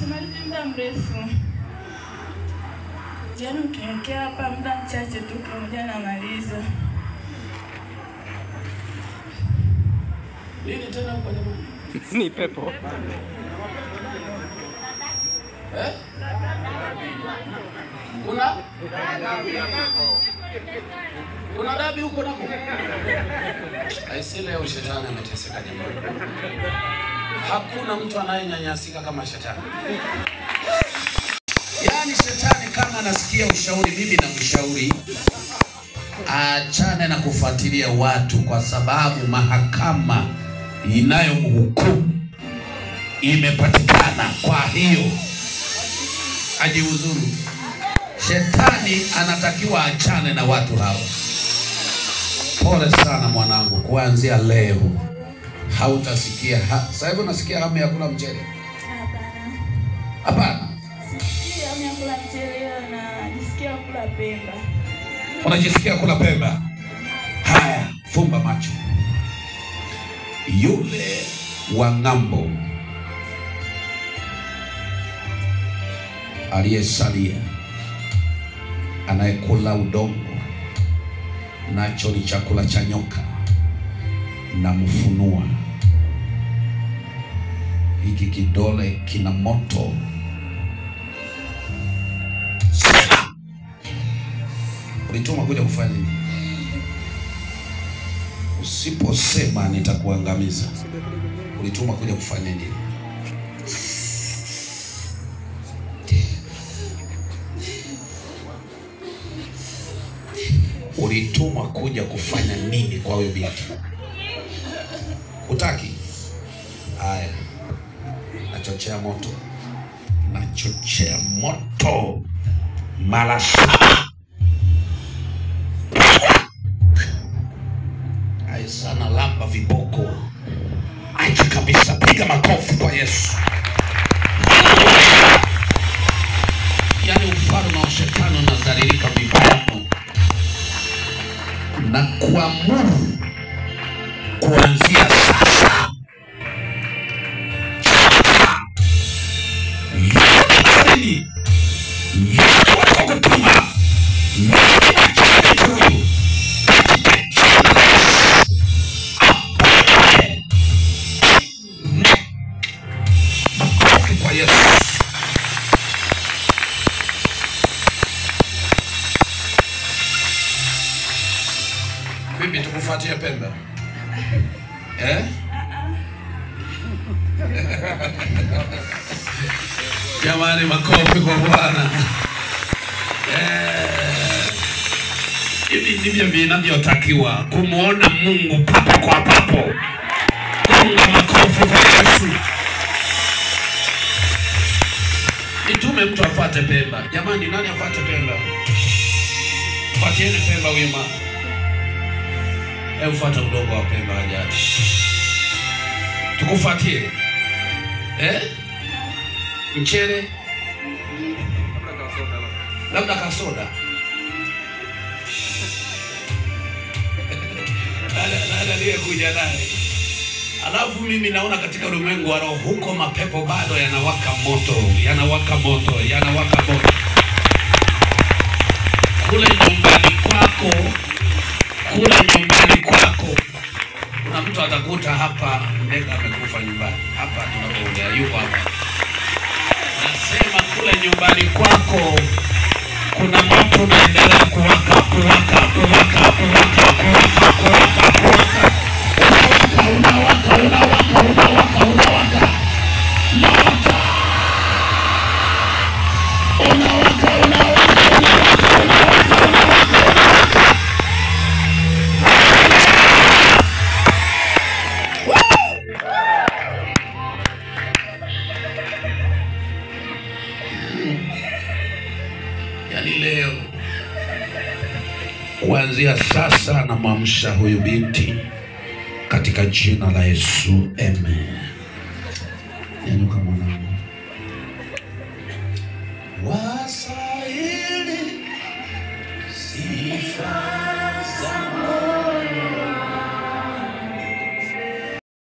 Simalizi muda mrefu. Jana ukiongea hapa muda mchache tu pamoja na maliza. Nini tena kwa jamani? Ni pepo. Kuna dabi huko nako. Aisee, leo shetani ameteseka jamani. Hakuna mtu anayenyanyasika kama shetani. Yaani shetani kama anasikia ushauri, mimi na mshauri achane na kufuatilia watu, kwa sababu mahakama inayomhukumu imepatikana. Kwa hiyo ajiuzuru. Shetani anatakiwa achane na watu hao. Pole sana mwanangu, kuanzia leo hautasikia sasa hivi unasikia hamu ya kula mchele? Hapana. Sikia hamu ya kula mchele na nisikia kula pemba. Unajisikia kula pemba? Haya, fumba macho. Yule wa ng'ambo aliyesalia anayekula udongo, nacho ni chakula cha nyoka, na mfunua hiki kidole kina moto. Ulituma kuja kufanya nini? Usiposema nitakuangamiza. Ulituma kuja kufanya nini? Ulitumwa kuja kufanya nini kwa huyo binti? Hutaki? Haya, nachochea moto. Nachochea moto mara 7. Hai sana, lamba viboko. Acha kabisa, piga makofi kwa Yesu. Yaani ufalme wa shetani unadhalilika vibaya. Na kuamuru kuanzia sasa yote wakutuma kwa Yesu. Bibi, tukufuatie pembe? Jamani, makofi kwa Bwana. Hivi ndivyo vinavyotakiwa kumuona Mungu papo kwa papo. Gonga makofi kwa Yesu. Nitume mtu afuate pemba. Jamani, nani afuate pemba? Fuatieni pemba wima. Fuata udongo wa pemba hajati. Tukufuatie. Mchele. Labda kasoda. Nada liye kuja naye. Alafu mimi naona katika ulimwengu wa roho huko mapepo bado yanawaka moto. Yanawaka moto. Yanawaka moto. Kule nyumbani kwako. Kule nyumbani kwako. Kuna mtu atakuta hapa ndege amekufa nyumbani. Hapa tunapoongea yuko hapa. Nasema kule nyumbani kwako kuna moto unaendelea kuwaka, kuwaka, kuwaka, kuwaka, kuwaka, kuwaka, kuwaka. Unawaka, unawaka, unawaka, unawaka. Unawaka. Unawaka, unawaka, unawaka, unawaka, unawaka. Yaani leo kuanzia sasa na mwamsha huyu binti katika jina la Yesu, amen. Nyanyuka mwanangu.